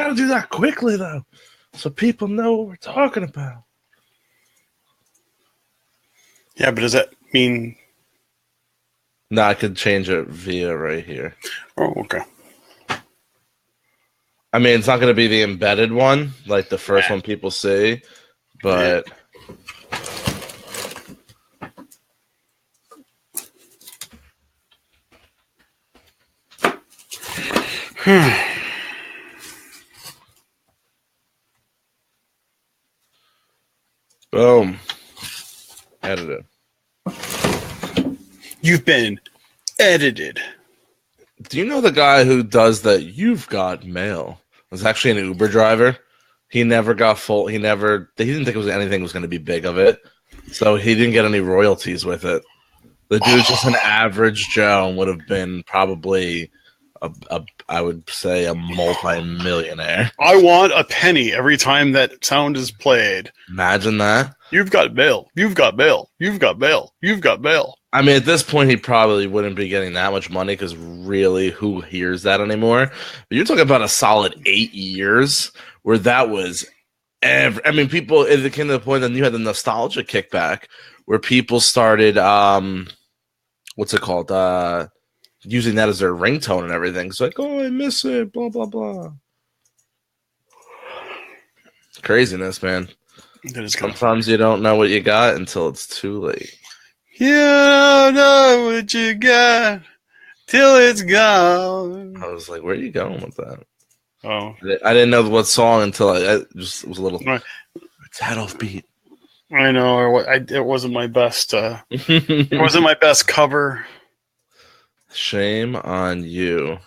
gotta do that quickly though, so people know what we're talking about. Yeah, but does that mean? No, I could change it via right here. Oh, okay. I mean, it's not going to be the embedded one, like the first one people see, but... Boom. Edited. You've been edited. Do you know the guy who does that? You've got mail. Was actually an Uber driver. He never got full. He didn't think it was anything was going to be big of it, so he didn't get any royalties with it. The dude's just an average Joe and would have been probably I would say a multi-millionaire. I want a penny every time that sound is played. Imagine that. You've got mail. You've got mail. You've got mail. You've got mail. I mean, at this point, he probably wouldn't be getting that much money because really, who hears that anymore? But you're talking about a solid 8 years where that was I mean, people, it came to the point that you had the nostalgia kickback where people started, what's it called? Using that as their ringtone and everything. It's like, oh, I miss it, blah, blah, blah. Craziness, man. Sometimes you don't know what you got until it's too late. You don't know what you got till it's gone. I was like, where are you going with that? Oh. I didn't know what song until I just was a little... It's that offbeat. I know. It wasn't my best... it wasn't my best cover. Shame on you.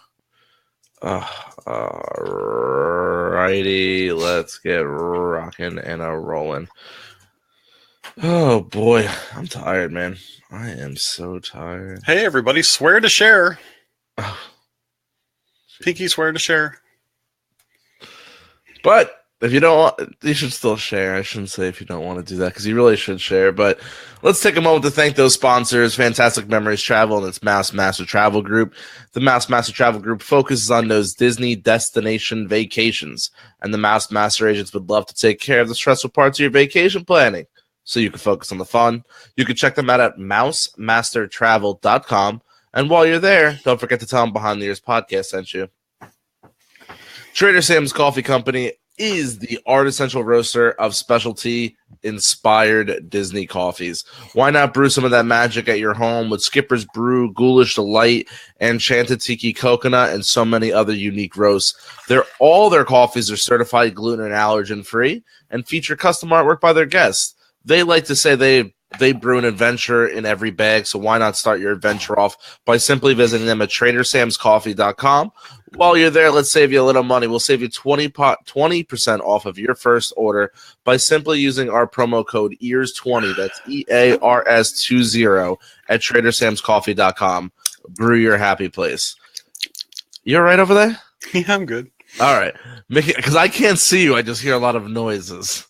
Alrighty, let's get rocking and rolling. Oh boy, I'm tired, man. I am so tired. Hey, everybody, swear to share. Pinky, swear to share. But if you don't want, you should still share. I shouldn't say if you don't want to do that because you really should share. But let's take a moment to thank those sponsors, Fantastic Memories Travel and its Mouse Master Travel Group. The Mouse Master Travel Group focuses on those Disney destination vacations, and the Mouse Master agents would love to take care of the stressful parts of your vacation planning so you can focus on the fun. You can check them out at mousemastertravel.com. And while you're there, don't forget to tell them Behind the Ears podcast sent you. Trader Sam's Coffee Company is the art essential roaster of specialty inspired Disney coffees. Why not brew some of that magic at your home with Skipper's Brew, Ghoulish Delight, Enchanted Tiki Coconut, and so many other unique roasts. All their coffees are certified gluten and allergen free and feature custom artwork by their guests. They like to say they brew an adventure in every bag, so why not start your adventure off by simply visiting them at TraderSam'sCoffee.com. While you're there, let's save you a little money. We'll save you 20% off of your first order by simply using our promo code EARS20. That's EARS20 at TraderSam'sCoffee.com. Brew your happy place. You all right over there? Yeah, I'm good. All right. Mickey, because I can't see you, I just hear a lot of noises.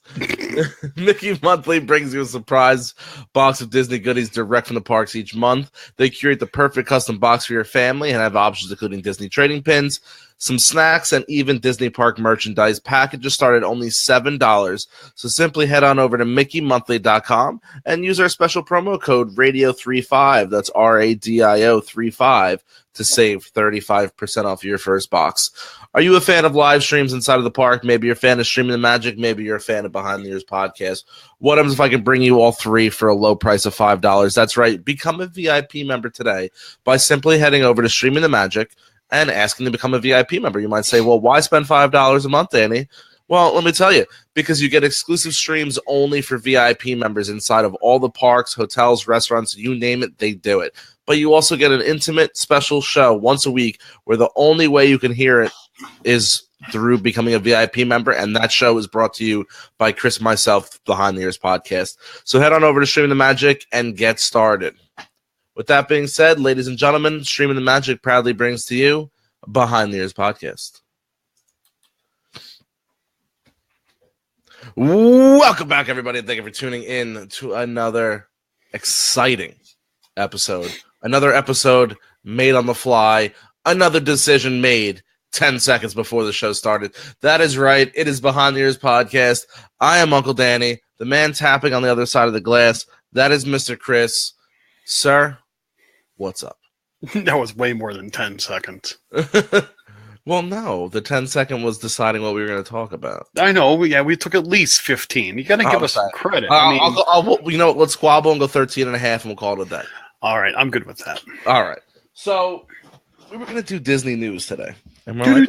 Mickey Monthly brings you a surprise box of Disney goodies direct from the parks each month. They curate the perfect custom box for your family and have options including Disney trading pins, some snacks, and even Disney park merchandise. Packages start at only $7. So simply head on over to mickeymonthly.com and use our special promo code RADIO35. That's RADIO 35 to save 35% off your first box. Are you a fan of live streams inside of the park? Maybe you're a fan of Streaming the Magic. Maybe you're a fan of Behind the Ears podcast. What happens if I can bring you all three for a low price of $5? That's right. Become a VIP member today by simply heading over to Streaming the Magic and asking to become a VIP member. You might say, well, why spend $5 a month, Danny? Well, let me tell you, because you get exclusive streams only for VIP members inside of all the parks, hotels, restaurants, you name it, they do it. But you also get an intimate special show once a week where the only way you can hear it is through becoming a VIP member, and that show is brought to you by Chris and myself, Behind the Ears podcast. So head on over to Streaming the Magic and get started. With that being said, ladies and gentlemen, Streaming the Magic proudly brings to you Behind the Ears podcast. Welcome back, everybody, and thank you for tuning in to another exciting episode. Another episode made on the fly. Another decision made 10 seconds before the show started. That is right. It is Behind the Ears podcast. I am Uncle Danny, the man tapping on the other side of the glass. That is Mr. Chris. Sir, what's up? That was way more than 10 seconds. Well, no. The 10-second was deciding what we were going to talk about. I know. We took at least 15. You got to give us some credit. Let's squabble and go 13 and a half, and we'll call it a day. All right. I'm good with that. All right. So, we were going to do Disney news today. And we're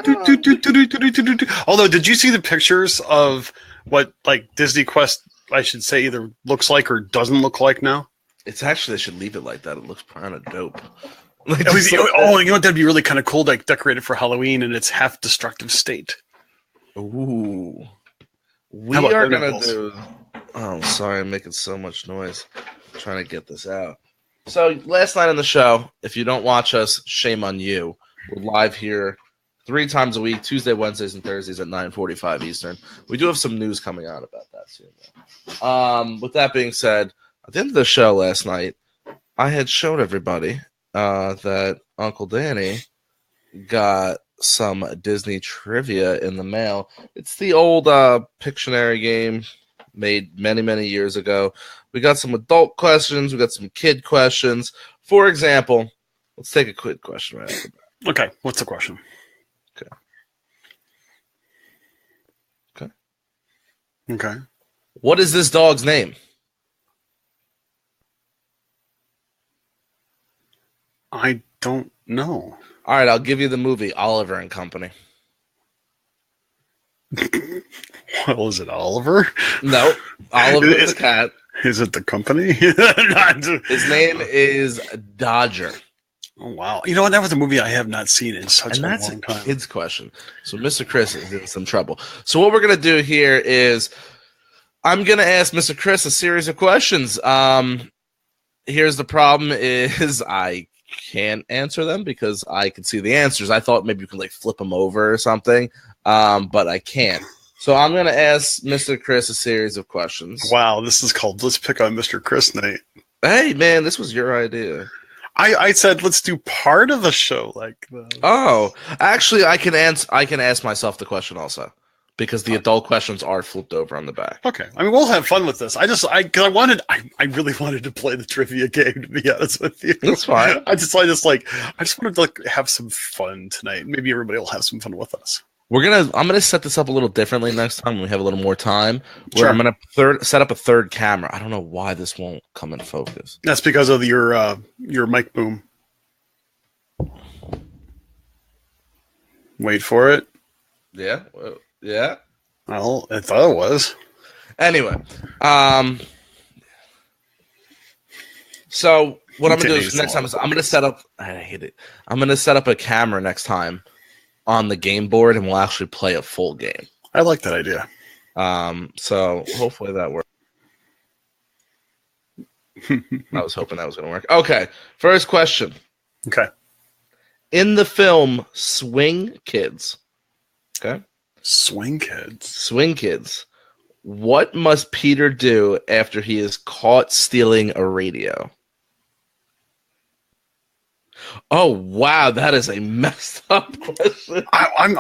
Although, did you see the pictures of what Disney Quest, I should say, either looks like or doesn't look like now? It's actually, they should leave it like that. It looks kind of dope. You know what? That'd be really kind of cool, decorated for Halloween in its half destructive state. Ooh. We are going to do... Oh, sorry. I'm making so much noise. I'm trying to get this out. So, last night on the show, if you don't watch us, shame on you. We're live here 3 times a week, Tuesday, Wednesdays, and Thursdays at 9:45 Eastern. We do have some news coming out about that soon. With that being said, at the end of the show last night, I had showed everybody that Uncle Danny got some Disney trivia in the mail. It's the old Pictionary game made many, many years ago. We got some adult questions. We got some kid questions. For example, let's take a quick question right off the bat. Okay, what's the question? Okay. What is this dog's name? I don't know. All right, I'll give you the movie Oliver and Company. Well, is it Oliver? No, Oliver is a cat. Is it the company? His name is Dodger. Oh, wow. You know what? That was a movie I have not seen in such a long time. That's a kid's question. So Mr. Chris is in some trouble. So what we're going to do here is I'm going to ask Mr. Chris a series of questions. Here's the problem is I can't answer them because I can see the answers. I thought maybe you could flip them over or something, but I can't. So I'm going to ask Mr. Chris a series of questions. Wow, this is called Let's Pick on Mr. Chris Night. Hey, man, this was your idea. I said let's do part of the show like that. Oh, actually, I can ask myself the question also because the adult questions are flipped over on the back. Okay, I mean we'll have fun with this. I really wanted to play the trivia game. To be honest with you, that's fine. I just wanted to have some fun tonight. Maybe everybody will have some fun with us. I'm gonna set this up a little differently next time when we have a little more time. Where Sure. I'm gonna set up a third camera. I don't know why this won't come in focus. That's because of your mic boom. Wait for it. Yeah. Yeah. Well, I thought it was. Anyway, so what I'm gonna do is next time I'm gonna set up. I hate it. I'm gonna set up a camera next time on the game board, and we'll actually play a full game. I like that idea. So hopefully that works. I was hoping that was going to work. Okay, first question. Okay. In the film Swing Kids, okay? Swing Kids. What must Peter do after he is caught stealing a radio? Oh wow, that is a messed up question. I'm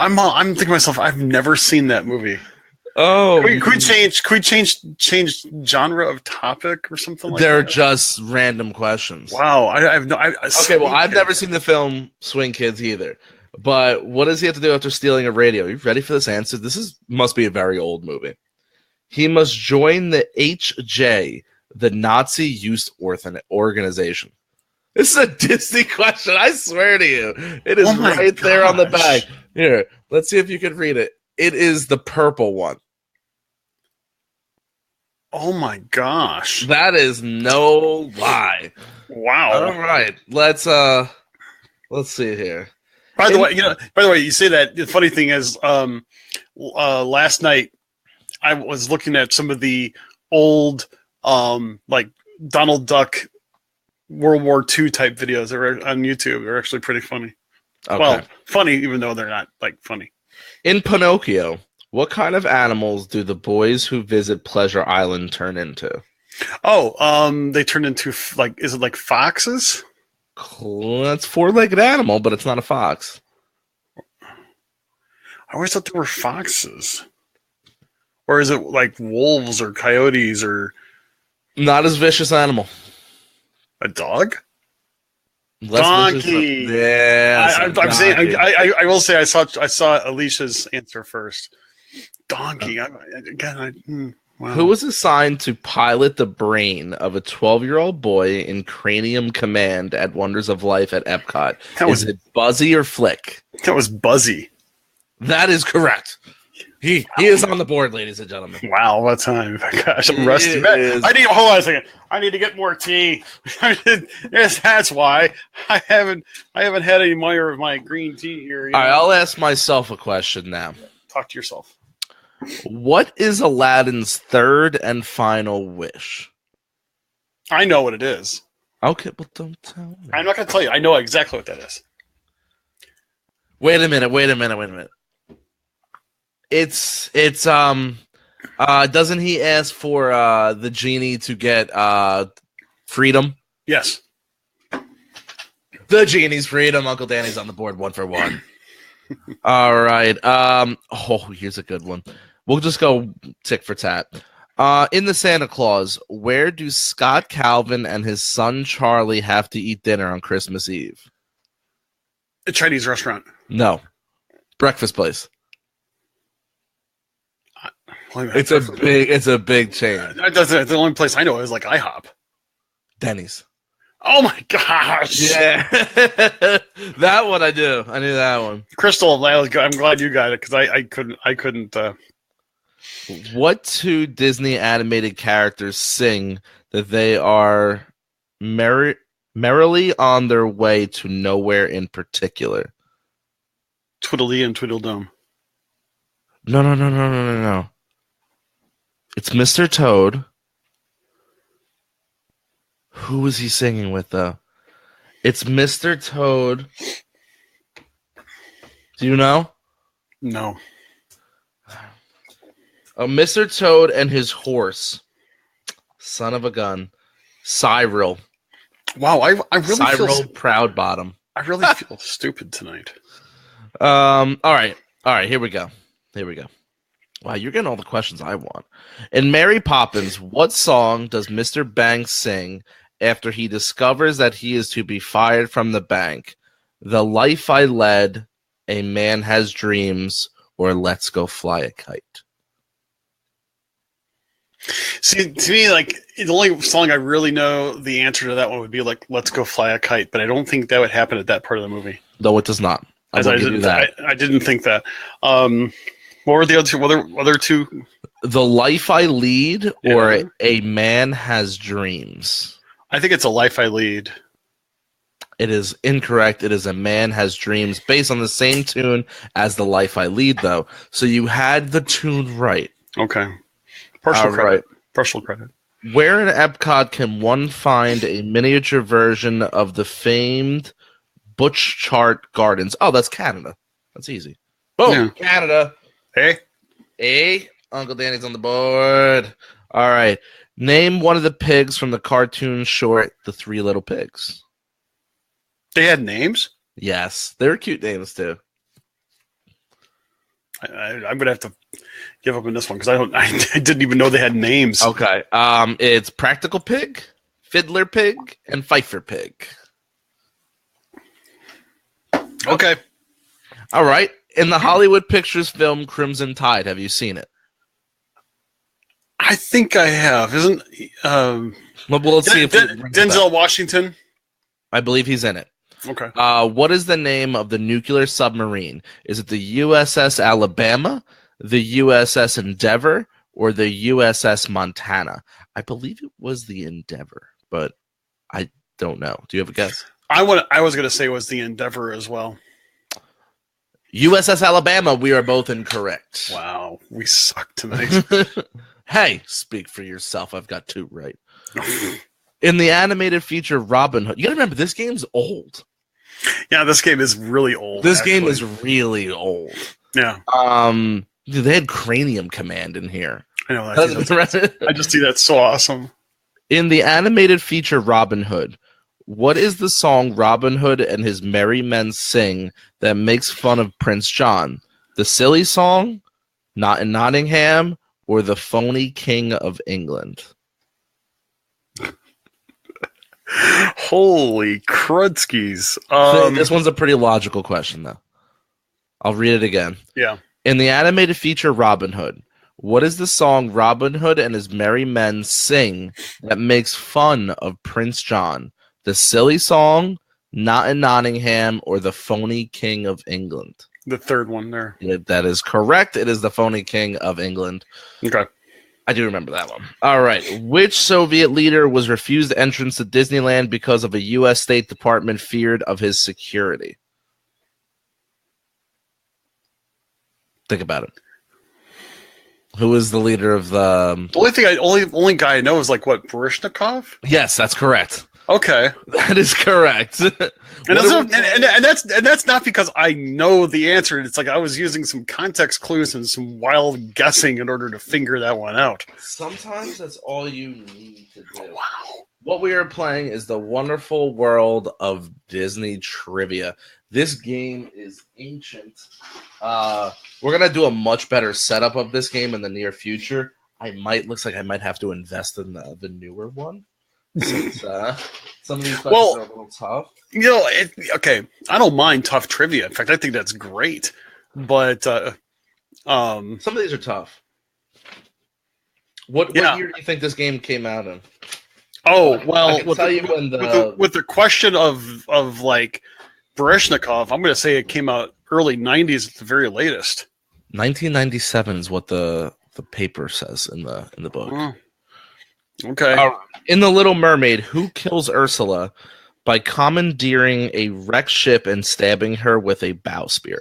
thinking to myself, I've never seen that movie. Oh, could we change genre of topic or something like that? They're just random questions. Wow, I have no. Okay, well, I've never seen the film Swing Kids either. But what does he have to do after stealing a radio? Are you ready for this answer? Must be a very old movie. He must join the HJ, the Nazi Youth Organization. This is a Disney question. I swear to you. It is right there on the back. Here, let's see if you can read it. It is the purple one. Oh my gosh. That is no lie. Wow. All right. Let's see here. By the way, you say that. The funny thing is, last night I was looking at some of the old Donald Duck World War II type videos that were on YouTube. They're actually pretty funny. Okay. Well, funny even though they're not funny. In Pinocchio, what kind of animals do the boys who visit Pleasure Island turn into? Oh, they turn into is it like foxes? That's 4-legged animal, but it's not a fox. always thought there were foxes. Or is it like wolves or coyotes or Not as vicious animal. a dog? Less Donkey. Vicious, yes, I'm saying. I will say I saw Alicia's answer first. Donkey. Wow. Who was assigned to pilot the brain of a 12-year-old boy in Cranium Command at Wonders of Life at Epcot? Is it Buzzy or Flick? That was Buzzy. That is correct. He is on the board, ladies and gentlemen. Wow, what time? Gosh, I'm rusty. Hold on a second. I need to get more tea. Yes, that's why I haven't had any more of my green tea here. All right, I'll ask myself a question now. Talk to yourself. What is Aladdin's third and final wish? I know what it is. Okay, well, don't tell me. I'm not going to tell you. I know exactly what that is. Wait a minute. It's doesn't he ask for the genie to get freedom? Yes. The genie's freedom. Uncle Danny's on the board 1 for 1. All right. Here's a good one. We'll just go tick for tat. In the Santa Claus, where do Scott Calvin and his son Charlie have to eat dinner on Christmas Eve? A Chinese restaurant. No. Breakfast place. It's a big chain. That's the only place I know is like IHOP. Denny's. Oh my gosh! Yeah, that one I do. I knew that one. Crystal, I'm glad you got it because I couldn't. What two Disney animated characters sing that they are merrily on their way to nowhere in particular? Tweedledee and Tweedledum. No. It's Mr. Toad. Who was he singing with, though? It's Mr. Toad. Do you know? No. Mr. Toad and his horse. Son of a gun. Cyril. Wow, I really Cyril feel Proudbottom. I really feel stupid tonight. All right, here we go. Wow, you're getting all the questions I want. In Mary Poppins, what song does Mr. Banks sing after he discovers that he is to be fired from the bank? The Life I Led, A Man Has Dreams, or Let's Go Fly a Kite? See, to me, like the only song I really know the answer to that one would be like "Let's Go Fly a Kite," but I don't think that would happen at that part of the movie. No, it does not. I didn't think that. What were the other two? The Life I Lead or A Man Has Dreams? I think it's A Life I Lead. It is incorrect. It is A Man Has Dreams, based on the same tune as The Life I Lead, though. So you had the tune right. Okay. Partial credit. Where in Epcot can one find a miniature version of the famed Butch Chart Gardens? Oh, that's Canada. That's easy. Boom, yeah. Canada. Hey, Uncle Danny's on the board. All right. Name one of the pigs from the cartoon short, The Three Little Pigs. They had names? Yes. They were cute names, too. I'm going to have to give up on this one because I didn't even know they had names. Okay. It's Practical Pig, Fiddler Pig, and Fifer Pig. Okay. All right. In the Hollywood Pictures film Crimson Tide, have you seen it? I think I have. Isn't well, let's see if Denzel Washington? I believe he's in it. Okay. What is the name of the nuclear submarine? Is it the USS Alabama, the USS Endeavour, or the USS Montana? I believe it was the Endeavour, but I don't know. Do you have a guess? I was going to say it was the Endeavour as well. USS Alabama, we are both incorrect. Wow, we suck tonight. Hey, speak for yourself. I've got two right. In the animated feature Robin Hood, you gotta remember, this game's old. Yeah, this game is really old. This game is really old. Yeah. They had Cranium Command in here. I know. I just see that so awesome. In the animated feature Robin Hood, what is the song Robin Hood and his merry men sing that makes fun of Prince John? The Silly Song, Not in Nottingham, or The Phony King of England? Holy crudskis. This one's a pretty logical question, though. I'll read it again. Yeah. In the animated feature Robin Hood, what is the song Robin Hood and his merry men sing that makes fun of Prince John? The Silly Song, Not in Nottingham, or The Phony King of England? The third one there. That is correct. It is The Phony King of England. Okay. I do remember that one. All right. Which Soviet leader was refused entrance to Disneyland because of a U.S. State Department feared of his security? Think about it. Who is the leader of the? The only guy I know is like what, Baryshnikov? Yes, that's correct. Okay, that is correct. And that's not because I know the answer. It's like I was using some context clues and some wild guessing in order to figure that one out. Sometimes that's all you need to do. Wow. What we are playing is the wonderful world of Disney trivia. This game is ancient. We're gonna do a much better setup of this game in the near future. Looks like I might have to invest in the newer one. Since some of these questions are a little tough. You know, okay, I don't mind tough trivia. In fact, I think that's great. But some of these are tough. What year do you think this game came out in? Oh, well, with the question of like Baryshnikov, I'm going to say it came out early 90s at the very latest. 1997 is what the paper says in the book. Oh. Okay. In The Little Mermaid, who kills Ursula by commandeering a wrecked ship and stabbing her with a bowsprit?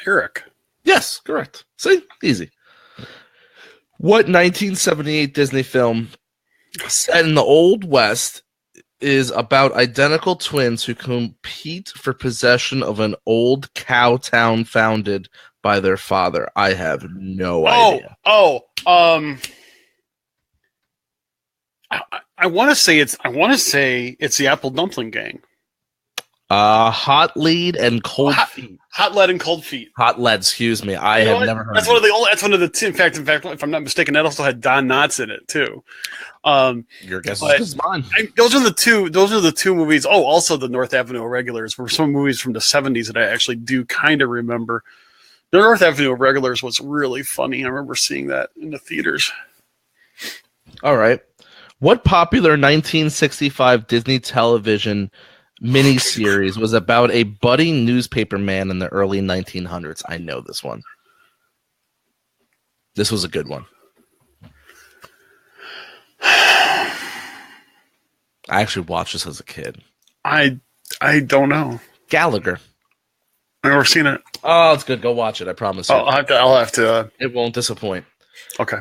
Eric. Yes, correct. See? Easy. What 1978 Disney film set in the Old West is about identical twins who compete for possession of an old cow town founded by their father? I have no idea. I want to say it's the Apple Dumpling Gang. Hot Lead and Cold Feet. Hot Lead and Cold Feet. Hot Lead, excuse me. I have never heard. That's one of the two. In fact, if I'm not mistaken, that also had Don Knotts in it too. Your guess is mine. Those are the two movies. Oh, also the North Avenue Irregulars were some movies from the 70s that I actually do kind of remember. The North Avenue Irregulars was really funny. I remember seeing that in the theaters. All right. What popular 1965 Disney television miniseries was about a budding newspaper man in the early 1900s? I know this one. This was a good one. I actually watched this as a kid. I don't know. Gallagher. I've never seen it. Oh, it's good. Go watch it. I promise you. I'll have to. It won't disappoint. Okay.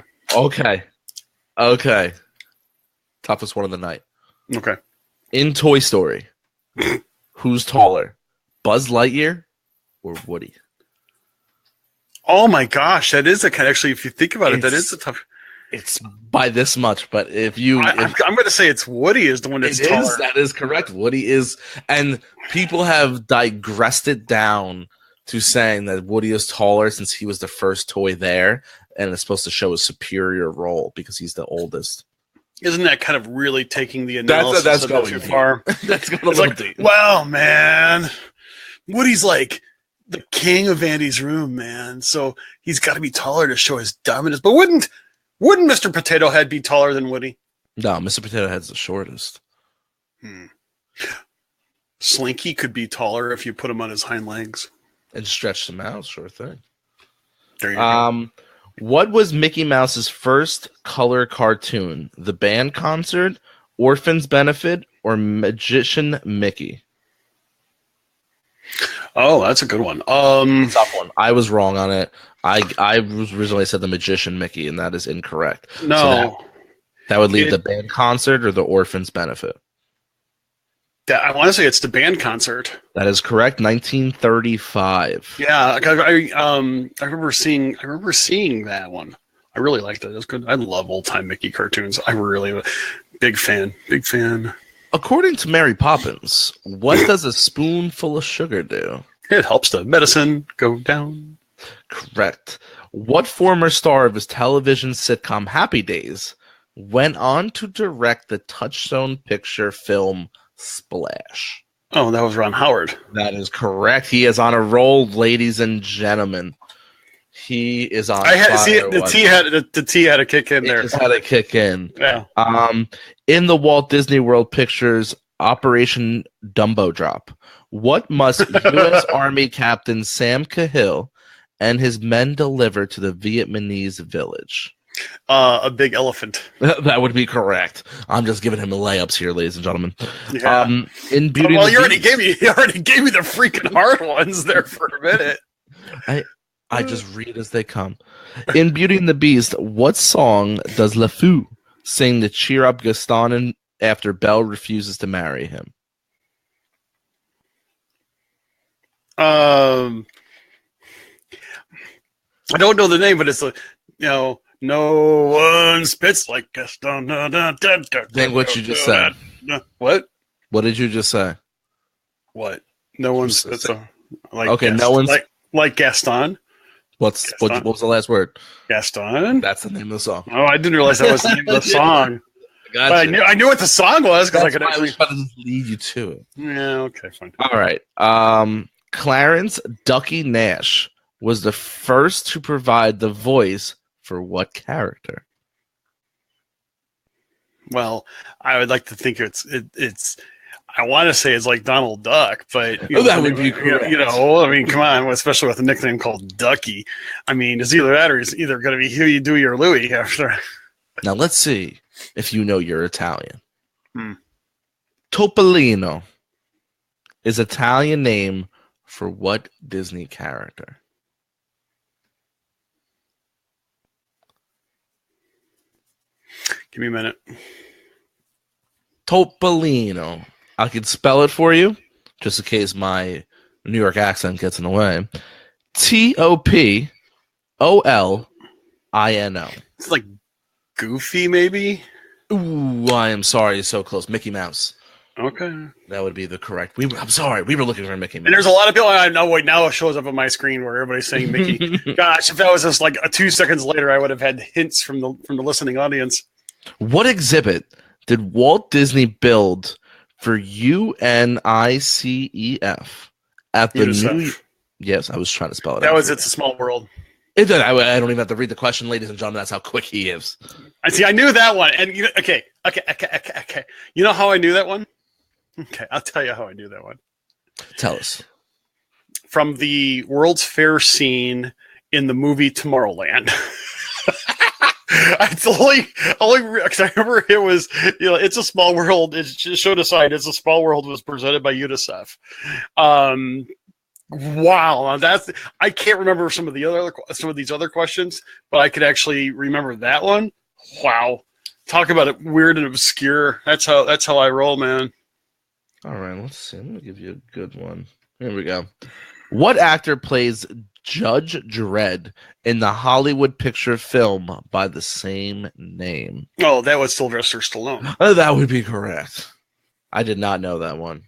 Toughest one of the night. Okay. In Toy Story, who's taller, Buzz Lightyear or Woody? Oh my gosh, that is actually, if you think about it, that is a tough. It's by this much, but I'm going to say it's Woody is the one that's taller. That is correct. Woody is, and people have digressed it down to saying that Woody is taller since he was the first toy there, and it's supposed to show a superior role because he's the oldest. Isn't that kind of really taking the analysis that's going too far? That's going a little deep. Well, man, Woody's like the king of Andy's room, man. So he's got to be taller to show his dominance. But wouldn't Mr. Potato Head be taller than Woody? No, Mr. Potato Head's the shortest. Slinky could be taller if you put him on his hind legs and stretch them out. Sure thing. There you go. What was Mickey Mouse's first color cartoon? The Band Concert, Orphan's Benefit, or Magician Mickey? Oh, that's a good one. Tough one. I was wrong on it. I originally said the Magician Mickey, and that is incorrect. No. So that would leave the Band Concert or the Orphan's Benefit. I want to say it's the Band Concert. That is correct. 1935. Yeah, I remember seeing that one. I really liked it. It was good. I love old time Mickey cartoons. I really big fan. Big fan. According to Mary Poppins, what does a spoonful of sugar do? It helps the medicine go down. Correct. What former star of his television sitcom Happy Days went on to direct the Touchstone picture film Splash? Oh, that was Ron Howard. That is correct. He is on a roll, ladies and gentlemen. He is on. I had fire. see the T had a kick in there. It just had a kick in. Yeah. In the Walt Disney World Pictures Operation Dumbo Drop, what must U.S. Army Captain Sam Cahill and his men deliver to the Vietnamese village? A big elephant. That would be correct. I'm just giving him layups here, ladies and gentlemen. Yeah. In Beauty. Well, you already gave me the freaking hard ones there for a minute. I just read as they come. In Beauty and the Beast, what song does LeFou sing to cheer up Gaston after Belle refuses to marry him? I don't know the name, but it's no one spits like Gaston. Think what you just said. What? What did you just say? What? No one spits like okay. Gaston, No one's like Gaston. What was the last word? Gaston. That's the name of the song. Oh, I didn't realize that was the name of the song. Gotcha. But I knew what the song was because I could actually actually lead you to it. Yeah. Okay. Fine. All right. Clarence Ducky Nash was the first to provide the voice for what character? Well, I would like to think it's. I want to say it's like Donald Duck, but that would be correct. I mean, come on, especially with a nickname called Ducky. I mean, it's either that or it's either going to be Huey, Dewey, or Louie after. Now let's see if you know you're Italian. Topolino is Italian name for what Disney character? Give me a minute. Topolino. I could spell it for you, just in case my New York accent gets in the way. Topolino. It's like Goofy, maybe? Ooh, I am sorry. So close. Mickey Mouse. Okay. That would be the correct. I'm sorry. We were looking for Mickey Mouse. And there's a lot of people. I know. Wait, now it shows up on my screen where everybody's saying Mickey. Gosh, if that was just like 2 seconds later, I would have had hints from the listening audience. What exhibit did Walt Disney build for UNICEF at the UNICEF. Yes, I was trying to spell it. That was It's a Small World. I don't even have to read the question, ladies and gentlemen. That's how quick he is. I see. I knew that one. And okay. You know how I knew that one? Okay, I'll tell you how I knew that one. Tell us. From the World's Fair scene in the movie Tomorrowland. It's only because I remember it was It's a Small World. It showed a sign. It's a Small World was presented by UNICEF. Wow, I can't remember some of these other questions, but I could actually remember that one. Wow, talk about it weird and obscure. That's how I roll, man. All right, let's see. I'm gonna give you a good one. Here we go. What actor plays Judge Dredd in the Hollywood picture film by the same name? Oh, that was Sylvester Stallone. That would be correct. I did not know that one.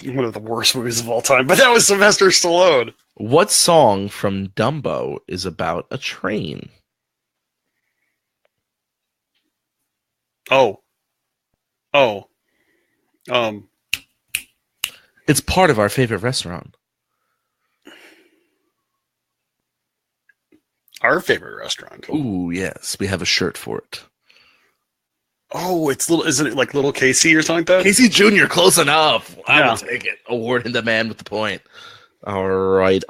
One of the worst movies of all time, but that was Sylvester Stallone. What song from Dumbo is about a train? It's part of our favorite restaurant. Our favorite restaurant. Ooh, yes, we have a shirt for it. Oh, isn't it like Little Casey or something like that? Casey Jr., close enough. I will take it. Award in demand with the point. All right.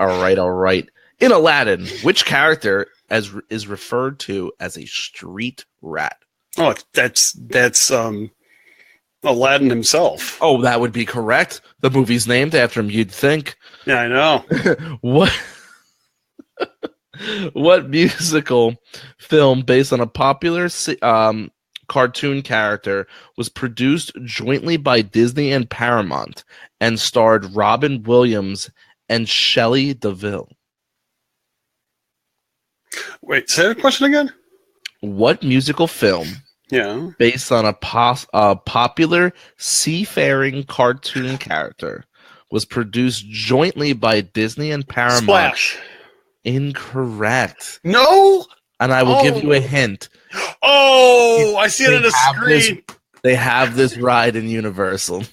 In Aladdin, which character is referred to as a street rat? Oh, that's Aladdin himself. Oh, that would be correct. The movie's named after him, you'd think. Yeah, I know. What musical film based on a popular cartoon character was produced jointly by Disney and Paramount and starred Robin Williams and Shelley Duvall? Wait, say the question again? What musical film based on a popular seafaring cartoon character was produced jointly by Disney and Paramount. Splash. Incorrect. No. And I will give you a hint. Oh, I see it on the screen. They have this ride in Universal.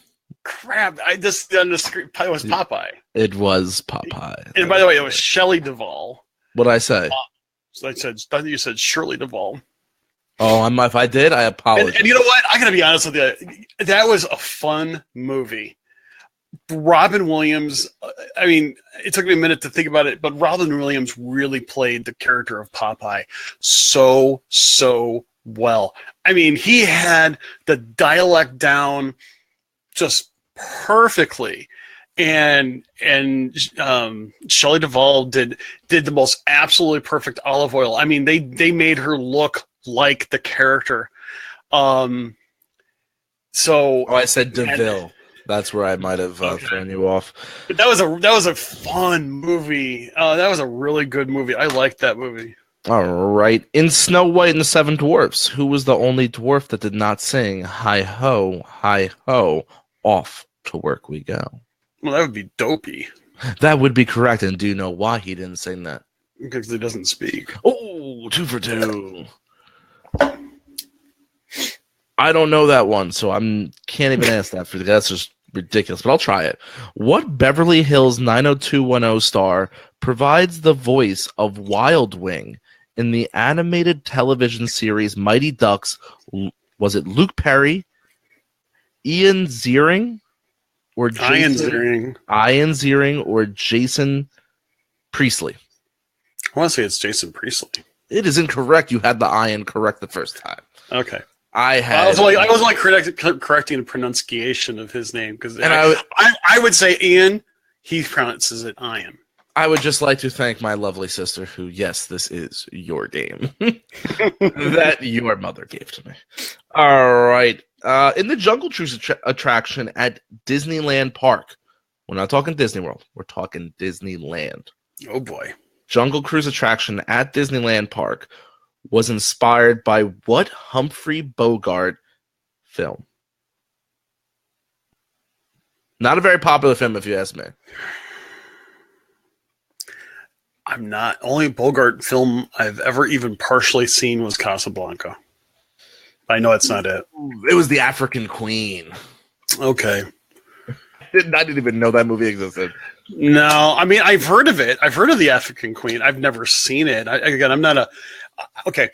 Crap! I just on the screen. It was Popeye. It was Popeye. And by the way, it was Shelley Duvall. What'd I say? So I think you said Shirley Duvall. Oh, if I did, I apologize. And you know what? I gotta be honest with you. That was a fun movie. Robin Williams. I mean, it took me a minute to think about it, but Robin Williams really played the character of Popeye so well. I mean, he had the dialect down just perfectly, and Shelley Duvall did the most absolutely perfect olive oil. I mean, they made her look like the character. So I said DeVille. That's where I might have thrown you off. But that was a fun movie. That was a really good movie. I liked that movie. All right. In Snow White and the Seven Dwarfs, who was the only dwarf that did not sing "Hi ho, off to work we go"? Well, that would be Dopey. That would be correct. And do you know why he didn't sing that? Because he doesn't speak. Oh, 2 for 2. I don't know that one, so can't even ask that for you. That's just ridiculous, but I'll try it. What Beverly Hills 90210 star provides the voice of Wild Wing in the animated television series Mighty Ducks? Was it Luke Perry, Ian Ziering, or Ian Ziering, or Jason Priestley? I want to say it's Jason Priestley. It is incorrect. You had the Ian correct the first time. Okay. I was only correcting the pronunciation of his name because I would say Ian. He pronounces it Ian. I would just like to thank my lovely sister, who, yes, this is your game that your mother gave to me. All right. In the Jungle Cruise attraction at Disneyland Park, we're not talking Disney World, we're talking Disneyland. Oh boy. Jungle Cruise attraction at Disneyland Park was inspired by what Humphrey Bogart film? Not a very popular film, if you ask me. I'm not. Only Bogart film I've ever even partially seen was Casablanca. I know it's not it. It was The African Queen. Okay. I didn't even know that movie existed. No, I mean, I've heard of it. I've heard of The African Queen. I've never seen it. I'm not a... Okay.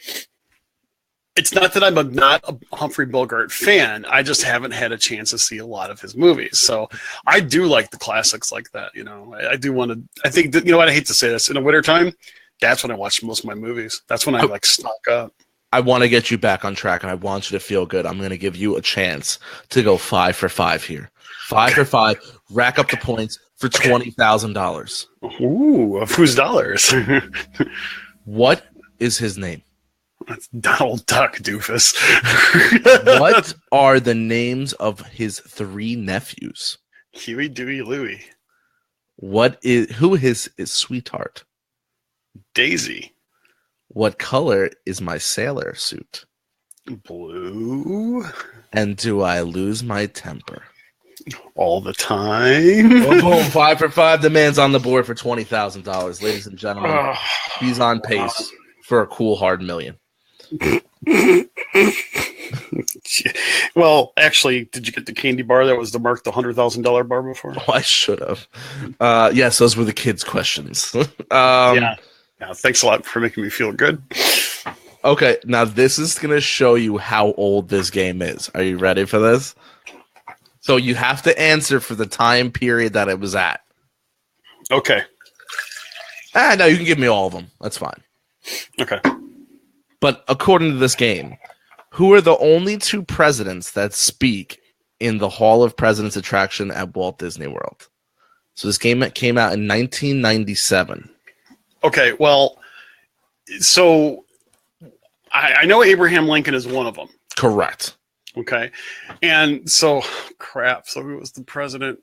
It's not that I'm not a Humphrey Bogart fan. I just haven't had a chance to see a lot of his movies. So I do like the classics like that. You know, I do want to, I think that, you know what, I hate to say this, in the wintertime, that's when I watch most of my movies. That's when I like stock up. I want to get you back on track and I want you to feel good. I'm going to give you a chance to go 5 for 5 here. 5 for 5, rack up the points for $20,000. Ooh, of whose dollars? What is his name? That's Donald Duck, doofus. What are the names of his 3 nephews? Huey, Dewey, Louie. Who is his sweetheart? Daisy. What color is my sailor suit? Blue. And do I lose my temper? All the time. Boom, 5 for 5. The man's on the board for $20,000. Ladies and gentlemen, he's on pace for a cool hard million. Well, actually, did you get the candy bar that was the mark the $100,000 bar before? Oh, I should have. Yes, those were the kids' questions. Yeah. Thanks a lot for making me feel good. Okay, now this is going to show you how old this game is. Are you ready for this? So you have to answer for the time period that it was at. Okay. No, you can give me all of them. That's fine. Okay. But according to this game, who are the only 2 presidents that speak in the Hall of Presidents attraction at Walt Disney World? So this game came out in 1997. Okay, well, so I know Abraham Lincoln is one of them. Correct. Okay. And so, crap. So who was the president?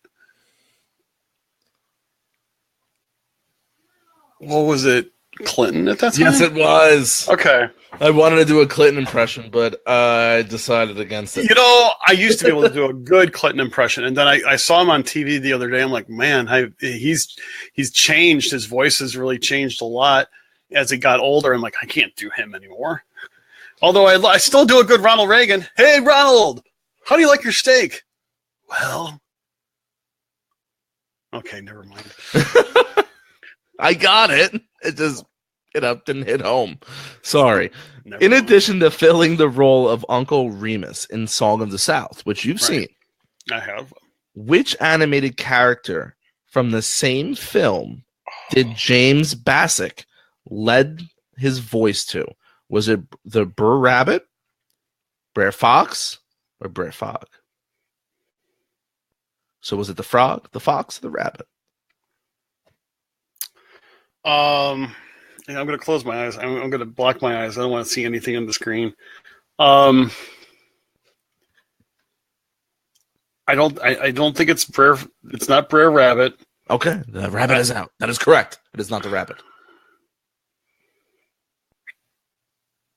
What was it? Clinton at that time? Yes, it was. Okay. I wanted to do a Clinton impression, but I decided against it. You know, I used to be able to do a good Clinton impression, and then I saw him on TV the other day. I'm like, man, he's changed. His voice has really changed a lot as he got older. I'm like, I can't do him anymore. Although I still do a good Ronald Reagan. Hey, Ronald, how do you like your steak? Well, okay, never mind. I got it. It just didn't hit home. Sorry. Never In mind. addition to filling the role of Uncle Remus in Song of the South, which you've seen, I have. which animated character from the same film did James Bassick lend his voice to? Was it the Brer Rabbit, Brer Fox, or Brer Frog? So was it the frog, the fox, or the rabbit? Yeah, I'm going to close my eyes. I'm going to block my eyes. I don't want to see anything on the screen. I don't think it's Brer. It's not Brer Rabbit. Okay, the rabbit is out. That is correct. It is not the rabbit.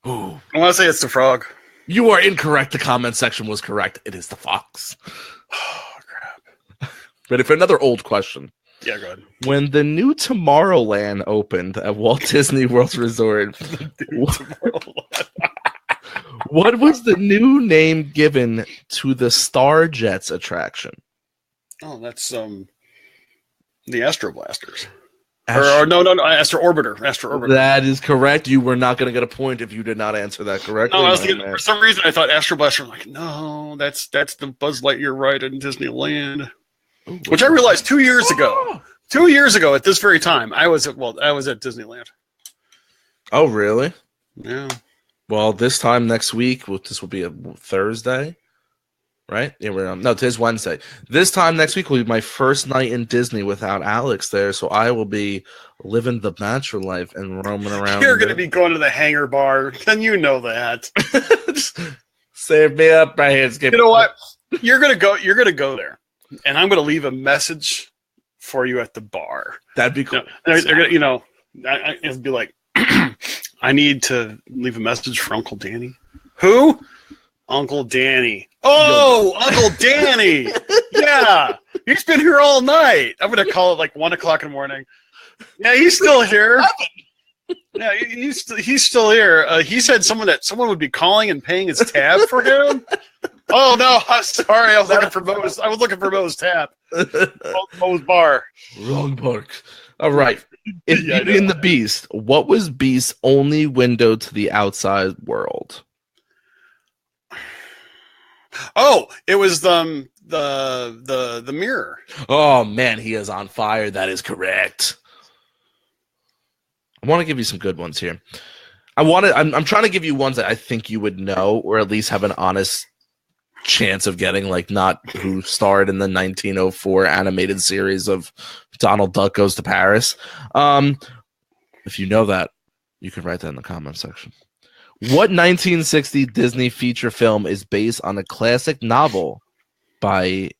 Ooh. I want to say it's the frog. You are incorrect. The comment section was correct. It is the fox. Oh, crap. Ready for another old question? Yeah, go ahead. When the new Tomorrowland opened at Walt Disney World Resort, what was the new name given to the Star Jets attraction? Oh, that's the Astro Blasters. Or no, Astro Orbiter. That is correct. You were not going to get a point if you did not answer that correctly. No, I was thinking, for some reason I thought Astro Blaster. I'm like, no, that's the Buzz Lightyear ride in Disneyland, which I realized 2 years ago. 2 years ago, at this very time, I was at Disneyland. Oh, really? Yeah. Well, this time next week, this will be a Thursday, right? Yeah, no, today's Wednesday. This time next week will be my first night in Disney without Alex there, so I will be living the bachelor life and roaming around. You're going to be going to the Hangar Bar, and you know that. Save me up right here. You know what? You're going to go there, and I'm going to leave a message for you at the bar. That'd be cool. They're gonna, it'd be like, I need to leave a message for Uncle Danny. Who? Uncle Danny. Oh, Uncle Danny. Yeah, he's been here all night. I'm gonna call it like 1 o'clock in the morning. Yeah, he's still here. Yeah, he's still here. He said someone would be calling and paying his tab for him. Oh no, I'm sorry. I was looking for Mo's tab. Mo's bar. Wrong park. All right. In Beauty and the Beast, what was Beast's only window to the outside world? Oh, it was the mirror. Oh man, he is on fire. That is correct. I want to give you some good ones here. I'm trying to give you ones that I think you would know, or at least have an honest chance of getting, like not who starred in the 1904 animated series of Donald Duck Goes to Paris. If you know that, you can write that in the comment section. What 1960 Disney feature film is based on a classic novel by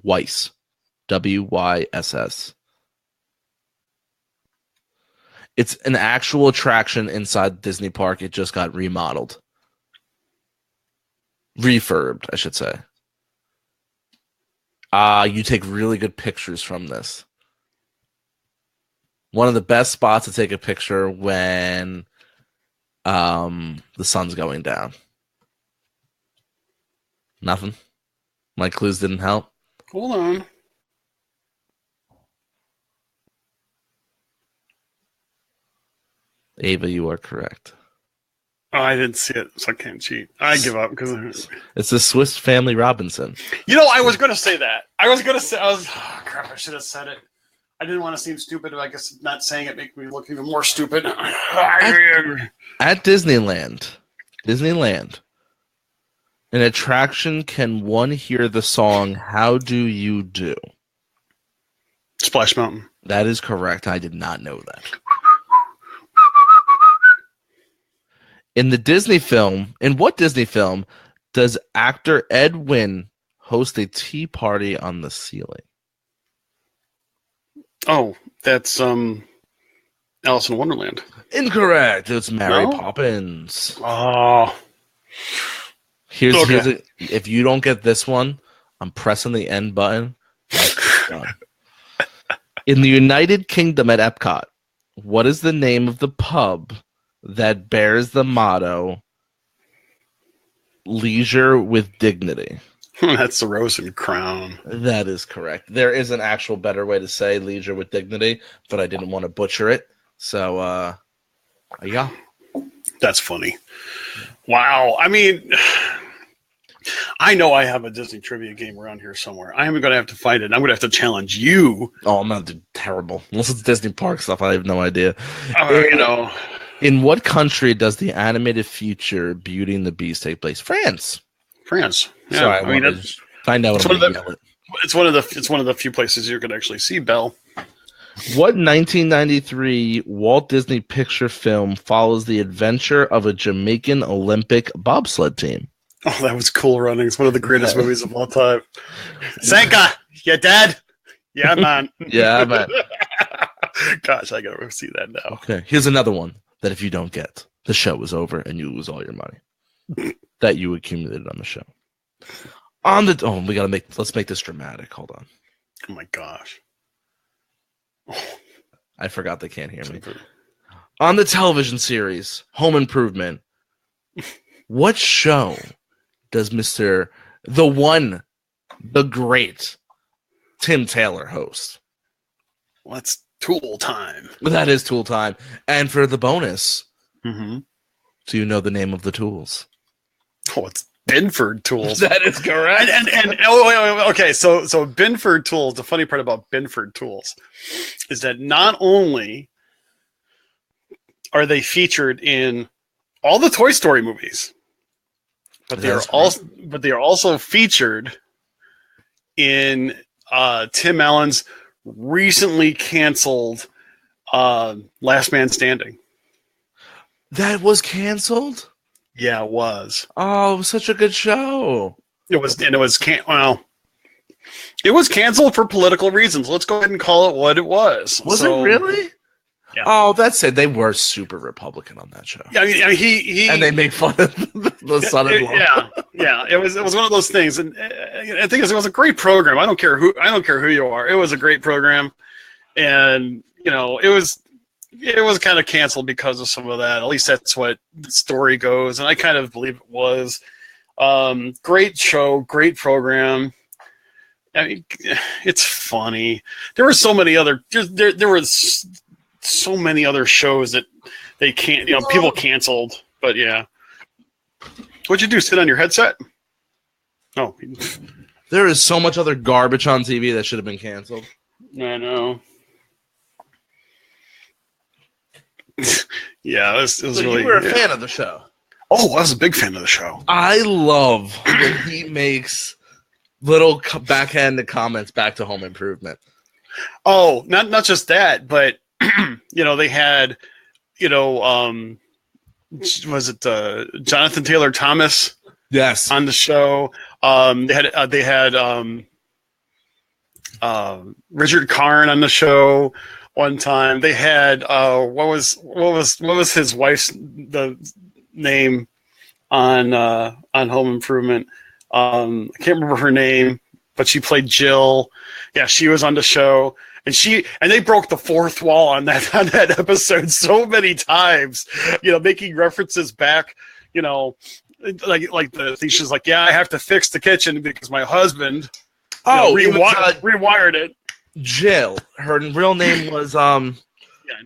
Wyss? Wyss. It's an actual attraction inside Disney Park. It just got remodeled. Refurbed, I should say. You take really good pictures from this. One of the best spots to take a picture when the sun's going down. Nothing? My clues didn't help? Hold on. Ava, you are correct. Oh, I didn't see it, so I can't cheat. I give up because It's the Swiss Family Robinson. I was going to say that. Oh, crap! I should have said it. I didn't want to seem stupid. I guess not saying it make me look even more stupid. At Disneyland, an attraction can one hear the song "How Do You Do"? Splash Mountain. That is correct. I did not know that. In what Disney film does actor Ed Wynn host a tea party on the ceiling? Oh, that's Alice in Wonderland. Incorrect. It's Mary No? Poppins. Oh, Here's Okay. if you don't get this one, I'm pressing the end button. Done. In the United Kingdom at Epcot, what is the name of the pub that bears the motto "Leisure with Dignity"? that's the Rose and Crown. That is correct. There is an actual better way to say "leisure with dignity," but I didn't want to butcher it. So, yeah. That's funny. Wow. I mean, I know I have a Disney trivia game around here somewhere. I am going to have to find it. I'm going to have to challenge you. Oh, I'm not terrible. Unless it's Disney park stuff, I have no idea. You know, In what country does the animated feature Beauty and the Beast take place? France. France. Yeah, Sorry, I mean, find out. it's one of the it's one of the few places you can actually see Belle. What 1993 Walt Disney picture film follows the adventure of a Jamaican Olympic bobsled team? Oh, that was Cool Runnings, one of the greatest movies of all time. Sanka, you dead? Yeah, man. Yeah, man. Gosh, I gotta see that now. Okay, here's another one that if you don't get, the show is over and you lose all your money that you accumulated on the show. Let's make this dramatic. Hold on. Oh my gosh. I forgot they can't hear me. On the television series Home Improvement, what show does the great Tim Taylor host? Well, that's Tool time. That is Tool time. And for the bonus, Mm-hmm. do you know the name of the tools? Oh, it's Binford Tools. That is correct. Okay, so Binford Tools. The funny part about Binford Tools is that not only are they featured in all the Toy Story movies, but they are also featured in Tim Allen's recently canceled Last Man Standing. That was canceled? Yeah, it was. Oh, it was such a good show. It was canceled for political reasons. Let's go ahead and call it what it was. Was it really? Yeah. Oh, that's it. They were super Republican on that show. Yeah, I mean, he and they make fun of the son-in-law. Yeah. It was one of those things, and I think it was a great program. I don't care who you are. It was a great program, and it was kind of canceled because of some of that. At least that's what the story goes, and I kind of believe it was. Great show, great program. I mean, it's funny. There were so many other so many other shows that they can't. People canceled. But yeah, what'd you do? Sit on your headset? Oh, there is so much other garbage on TV that should have been canceled. I know. Yeah, it was really. You were a fan of the show. Oh, I was a big fan of the show. I love when he makes little backhanded comments back to Home Improvement. Oh, not just that, but they had, was it Jonathan Taylor Thomas? Yes, on the show. They had Richard Karn on the show one time. They had what was his wife's the name on Home Improvement? I can't remember her name, but she played Jill. Yeah, she was on the show, and they broke the fourth wall on that episode so many times. Making references back. Like the thing. She's like, yeah, I have to fix the kitchen because my husband rewired it. Jill. Her real name was Yeah, I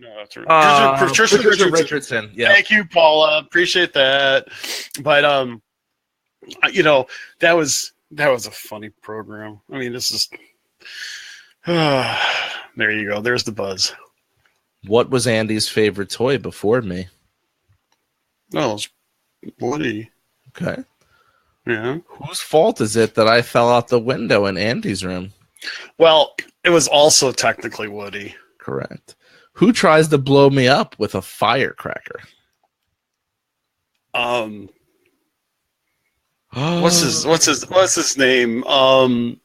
know that's right. Patricia Richardson. Yeah. Thank you, Paula. Appreciate that. But that was a funny program. I mean, this is there you go. There's the buzz. What was Andy's favorite toy before me? Oh, it was Woody. Okay. Yeah. Whose fault is it that I fell out the window in Andy's room? Well, it was also technically Woody. Correct. Who tries to blow me up with a firecracker? What's his name? Oh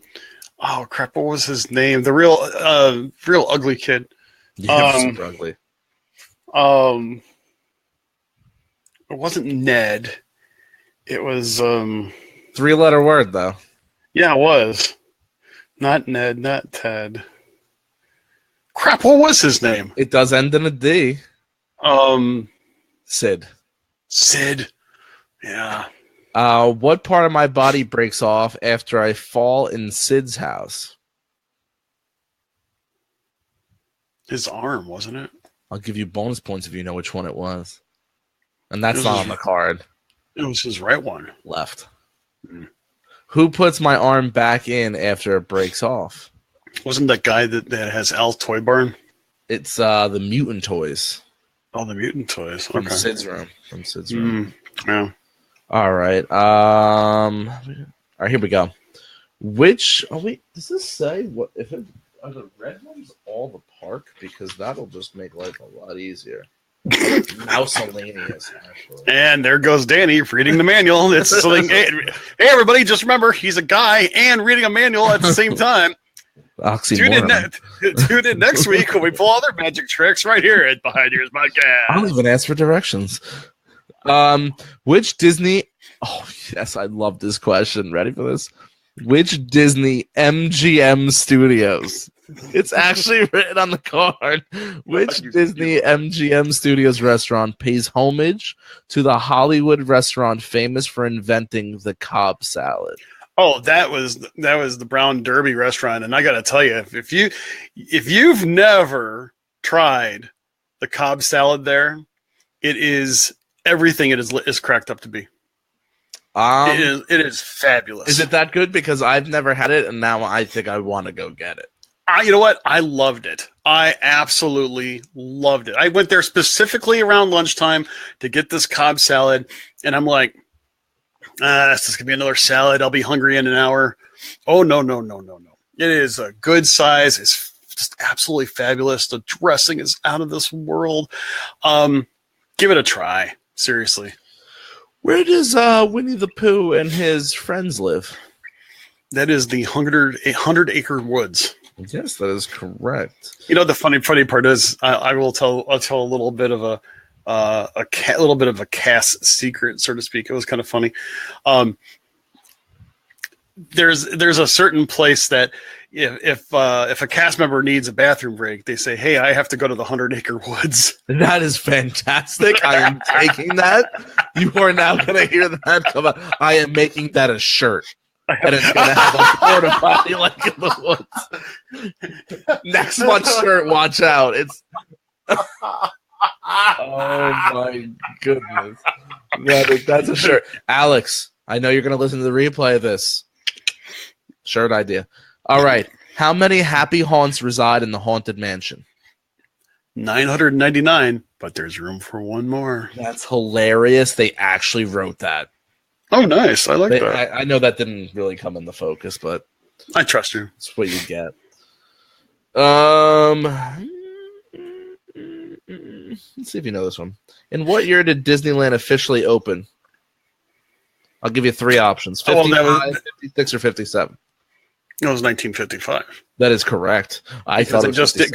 crap! What was his name? The real ugly kid. Yeah, super ugly. It wasn't Ned. It was 3-letter word though. yeah, it was. Not Ned, not Ted. Crap, what was his name? It does end in a D. Sid. Sid. Yeah. What part of my body breaks off after I fall in Sid's house? His arm, wasn't it? I'll give you bonus points if you know which one it was. And that's not on the card. It was his right one. Left. Who puts my arm back in after it breaks off? Wasn't that guy that has Al's Toy Barn? It's the Mutant Toys. Oh, the Mutant Toys. From Okay. Sid's room. From Sid's room. Yeah. All right. All right, here we go. Which does this say what if it are the red ones all the park? Because that'll just make life a lot easier. Mouselanius, actually. And there goes Danny reading the manual. It's something. Hey, everybody, just remember he's a guy and reading a manual at the same time. Tune in next week when we pull other magic tricks right here at Behind Ears Podcast. I'll even ask for directions. Which Disney? Oh yes, I love this question. Ready for this? Which Disney MGM Studios? It's actually written on the card. Which Disney MGM Studios restaurant pays homage to the Hollywood restaurant famous for inventing the Cobb salad? Oh, that was the Brown Derby restaurant, and I got to tell you, if you've never tried the Cobb salad there, it is everything it is cracked up to be. It is fabulous. Is it that good? Because I've never had it, and now I think I want to go get it. You know what? I loved it. I absolutely loved it. I went there specifically around lunchtime to get this Cobb salad, and I'm like, this is going to be another salad. I'll be hungry in an hour. Oh, no. It is a good size. It's just absolutely fabulous. The dressing is out of this world. Give it a try. Seriously. Where does Winnie the Pooh and his friends live? That is the 100 Acre Woods. Yes, that is correct. You know, the funny part is I'll tell a little bit of a cast secret, so to speak. It was kind of funny. There's a certain place that if a cast member needs a bathroom break, they say, "Hey, I have to go to the 100 Acre Woods." That is fantastic. I am taking that. You are now going to hear that come out. I am making that a shirt. And it's going to have a porta potty like in the woods. Next month's shirt, watch out. It's. Oh my goodness. That's a shirt. Alex, I know you're going to listen to the replay of this. Shirt idea. All right. How many happy haunts reside in the Haunted Mansion? 999, but there's room for one more. That's hilarious. They actually wrote that. Oh, nice. I like that. I know that didn't really come in the focus, but I trust you. That's what you get. Let's see if you know this one. In what year did Disneyland officially open? I'll give you three options: 55, 56, or 57. It was 1955. That is correct. I thought it just did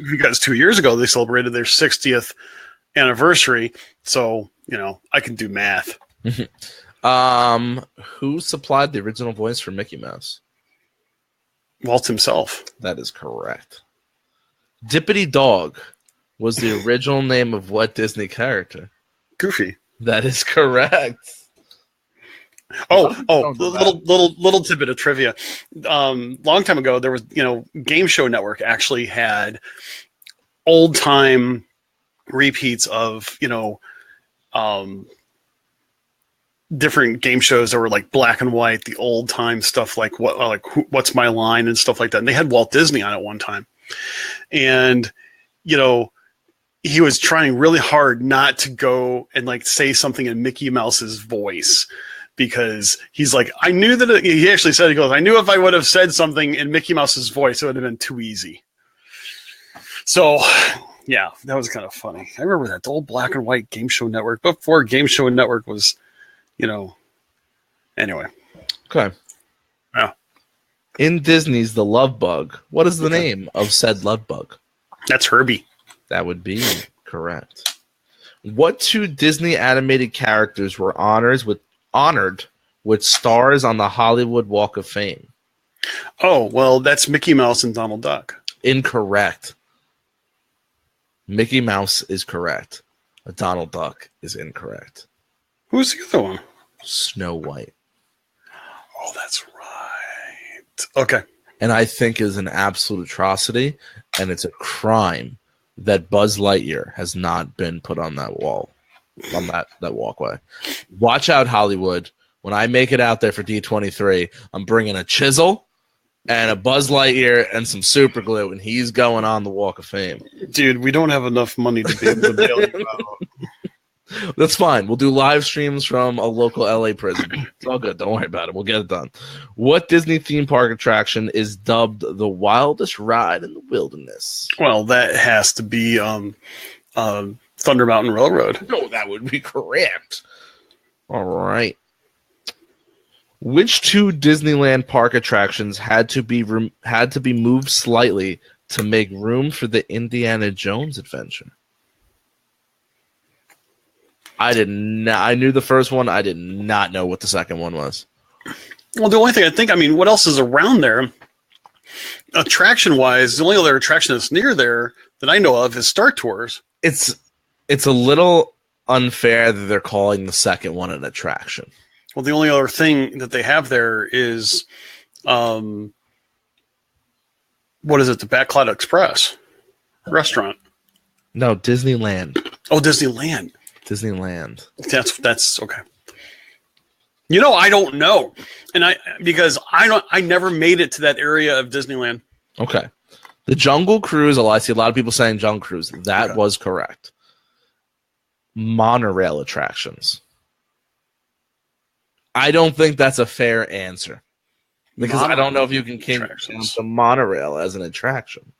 because 2 years ago they celebrated their 60th anniversary. So I can do math. Who supplied the original voice for Mickey Mouse? Walt himself. That is correct. Dippity Dog was the original name of what Disney character? Goofy. That is correct. Little tidbit of trivia. Long time ago, there was, Game Show Network actually had old time repeats of, different game shows that were like black and white, the old time stuff like What's My Line and stuff like that. And they had Walt Disney on at one time, and he was trying really hard not to go and say something in Mickey Mouse's voice. Because he's like, I knew that he actually said, he goes, I knew if I would have said something in Mickey Mouse's voice, it would have been too easy. So, yeah, that was kind of funny. I remember that old black and white Game Show Network before Game Show Network was, anyway. Okay. Yeah. In Disney's The Love Bug, what is the name of said love bug? That's Herbie. That would be correct. What two Disney animated characters were honored with stars on the Hollywood Walk of Fame? Oh, well, that's Mickey Mouse and Donald Duck. Incorrect. Mickey Mouse is correct. Donald Duck is incorrect. Who's the other one? Snow White. Oh, that's right. Okay. And I think is an absolute atrocity, and it's a crime that Buzz Lightyear has not been put on that wall, on that walkway. Watch out, Hollywood. When I make it out there for D23, I'm bringing a chisel and a Buzz Lightyear and some super glue, and he's going on the Walk of Fame. Dude, we don't have enough money to be able to bail you out. That's fine. We'll do live streams from a local LA prison. It's all good. Don't worry about it. We'll get it done. What Disney theme park attraction is dubbed the wildest ride in the wilderness? Well, that has to be Thunder Mountain Railroad. No, that would be correct. All right. Which two Disneyland park attractions had to be moved slightly to make room for the Indiana Jones adventure? I knew the first one. I did not know what the second one was. Well, the only thing what else is around there? Attraction-wise, the only other attraction that's near there that I know of is Star Tours. It's a little unfair that they're calling the second one an attraction. Well, the only other thing that they have there is, what is it? The Backlot Express restaurant. No, Disneyland. Oh, Disneyland. Disneyland. That's okay. You know, I don't know, because I never made it to that area of Disneyland. Okay, the Jungle Cruise. I see a lot of people saying Jungle Cruise. That was correct. Monorail attractions. I don't think that's a fair answer because I don't know if you can count the monorail as an attraction.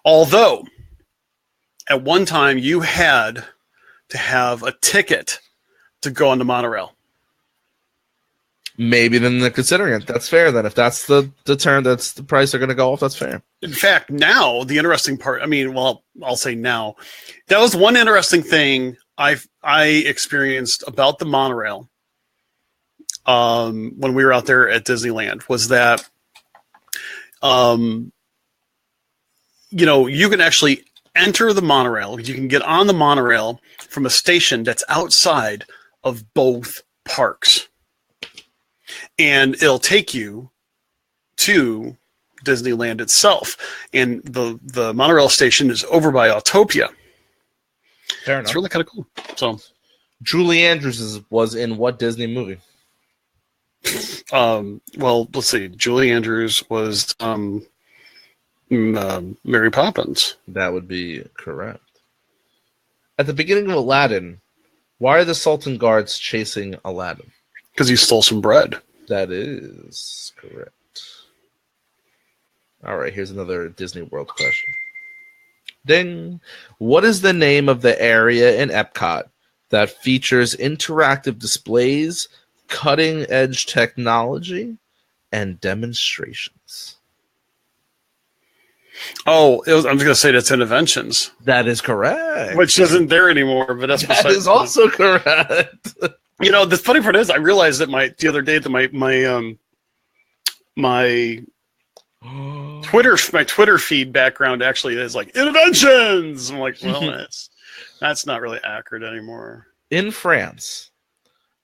Although, at one time you had to have a ticket to go on the monorail. Maybe then they're considering it. That's fair then. If that's the term, that's the price they're going to go off, that's fair. In fact, now, the interesting part, I'll say now, that was one interesting thing I experienced about the monorail when we were out there at Disneyland was that, you can actually enter the monorail. You can get on the monorail from a station that's outside of both parks. And it'll take you to Disneyland itself. And the monorail station is over by Autopia. Fair enough. It's really kind of cool. So, Julie Andrews was in what Disney movie? Well, let's see. Julie Andrews was Mary Poppins. That would be correct. At the beginning of Aladdin, why are the Sultan guards chasing Aladdin? Because he stole some bread. That is correct. All right, here's another Disney World question. Ding. What is the name of the area in Epcot that features interactive displays, cutting-edge technology, and demonstrations? Oh, I'm just going to say that's Interventions. That is correct. Which isn't there anymore, but that is also correct. The funny part is I realized that the other day that my Twitter feed background actually is like Interventions. I'm like, well, that's not really accurate anymore. In France,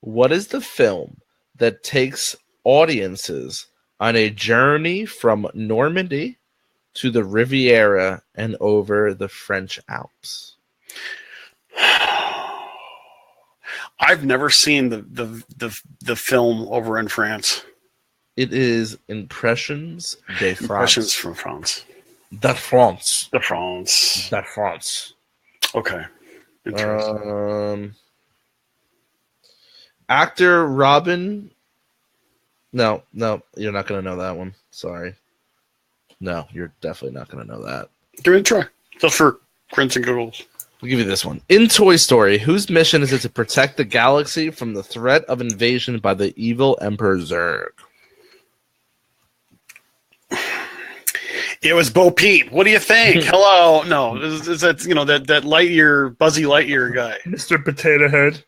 what is the film that takes audiences on a journey from Normandy to the Riviera and over the French Alps? I've never seen the film over in France. It is Impressions de France. Impressions from France. De France. De France. De France. Okay. Interesting. Actor Robin. No, you're not going to know that one. Sorry. No, you're definitely not going to know that. Give it a try. Just for grins and giggles. We'll give you this one. In Toy Story, whose mission is it to protect the galaxy from the threat of invasion by the evil Emperor Zurg? It was Bo Peep. What do you think? Hello. No, is that that Lightyear, Buzzy Lightyear guy. Mr. Potato Head.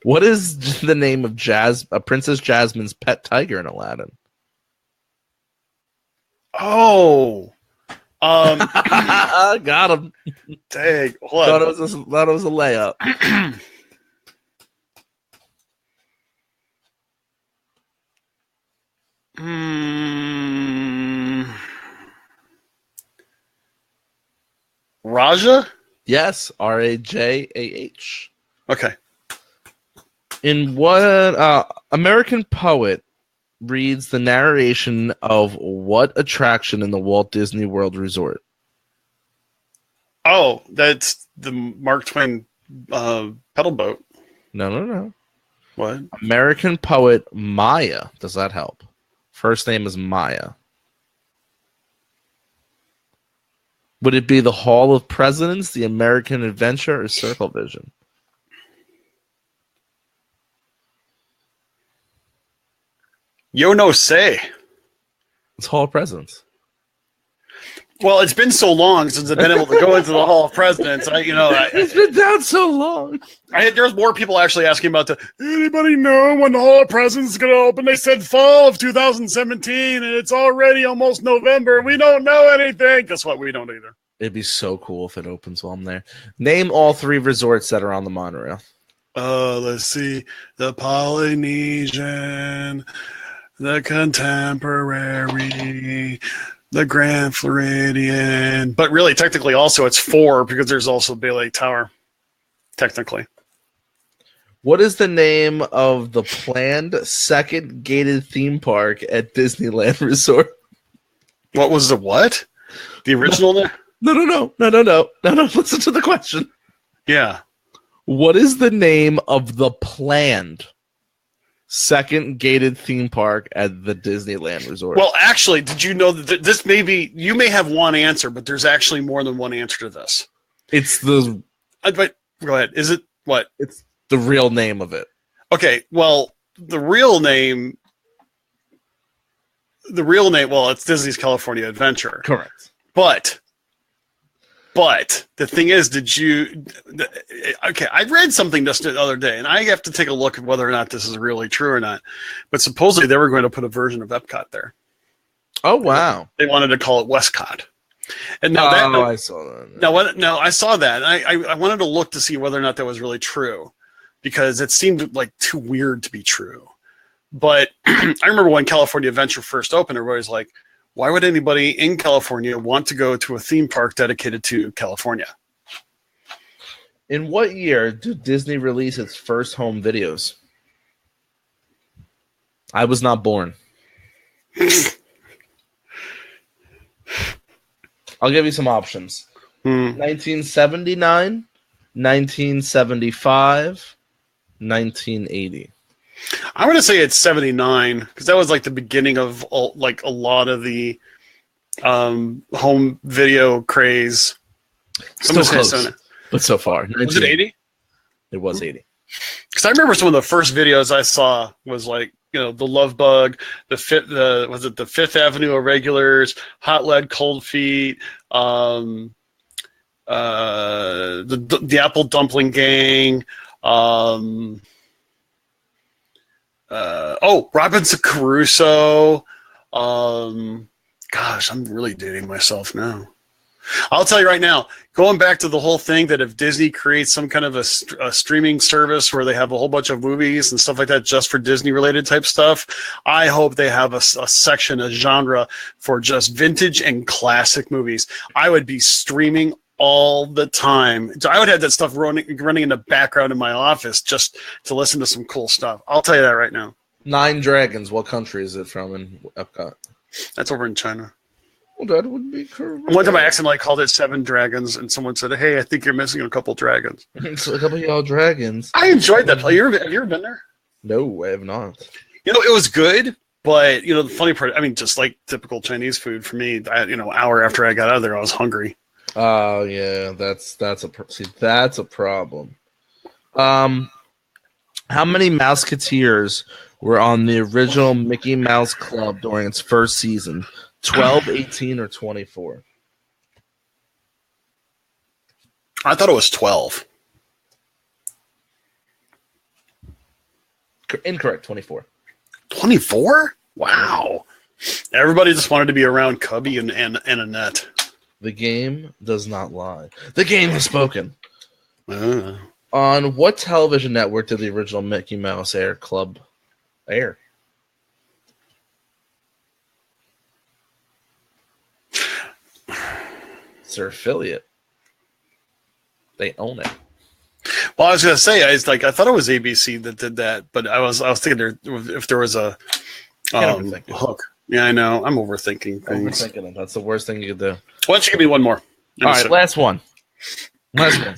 What is the name of Princess Jasmine's pet tiger in Aladdin? Oh. Got him. Dang. Hold Thought on. it was a layup. Raja? Yes, Rajah. Okay. In what American poet reads the narration of what attraction in the Walt Disney World Resort? Oh, that's the Mark Twain pedal boat. No. What? American poet Maya. Does that help? First name is Maya. Would it be the Hall of Presidents, the American Adventure, or Circle Vision? Yo no say. It's Hall of Presidents. Well, it's been so long since I've been able to go into the Hall of Presidents. It's been down so long. There's more people actually asking about anybody know when the Hall of Presidents is going to open? They said fall of 2017, and it's already almost November. We don't know anything. Guess what? We don't either. It'd be so cool if it opens while I'm there. Name all 3 resorts that are on the monorail. Let's see. The Polynesian, the Contemporary, the Grand Floridian. But really, technically, also it's 4 because there's also Bay Lake Tower. Technically. What is the name of the planned second gated theme park at Disneyland Resort? What was the what? The original? No. Listen to the question. Yeah. What is the name of the planned second gated theme park at the Disneyland Resort? Well, actually, did you know that this may be, you may have one answer, but there's actually more than one answer to this. It's the... But go ahead. Is it what? It's the real name of it. Okay, well, the real name, well, it's Disney's California Adventure. Correct. But the thing is, okay, I read something just the other day, and I have to take a look at whether or not this is really true or not. But supposedly they were going to put a version of Epcot there. Oh, wow. They wanted to call it Westcott. And now I saw that. No, I saw that. And I wanted to look to see whether or not that was really true, because it seemed like too weird to be true. But I remember when California Adventure first opened, everybody was like, why would anybody in California want to go to a theme park dedicated to California? In what year did Disney release its first home videos? I was not born. I'll give you some options. 1979, 1975, 1980. I'm going to say it's 79, because that was like the beginning of a lot of the home video craze. Still close, but so far. Was it 80? It was 80. Because I remember some of the first videos I saw was like, the Love Bug, the Fifth Avenue Irregulars, Hot Lead Cold Feet, the Apple Dumpling Gang, Robinson Crusoe. Gosh, I'm really dating myself now. I'll tell you right now, going back to the whole thing that if Disney creates some kind of a streaming service where they have a whole bunch of movies and stuff like that just for Disney-related type stuff, I hope they have a section, a genre for just vintage and classic movies. I would be streaming all the time. So I would have that stuff running in the background in my office just to listen to some cool stuff. I'll tell you that right now. Nine Dragons. What country is it from in Epcot? That's over in China. Well, that would be correct. One time I accidentally called it Seven Dragons, and someone said, "Hey, I think you're missing a couple dragons." It's a couple of y'all dragons. I enjoyed that play. Have you ever been there? No, I have not. It was good, but the funny part, just like typical Chinese food for me, hour after I got out of there, I was hungry. Oh yeah, that's a problem. How many Mouseketeers were on the original Mickey Mouse Club during its first season? 12, 18, or 24? I thought it was 12. Incorrect, 24. 24? Wow. Everybody just wanted to be around Cubby and Annette. The game does not lie. The game has spoken. Uh. On what television network did the original Mickey Mouse Club air? It's their affiliate. They own it. Well, I was gonna say, I thought it was ABC that did that, but I was thinking if there was a hook. Yeah, I know. I'm overthinking things. Overthinking it. That's the worst thing you could do. Why don't you give me one more? All right, last one.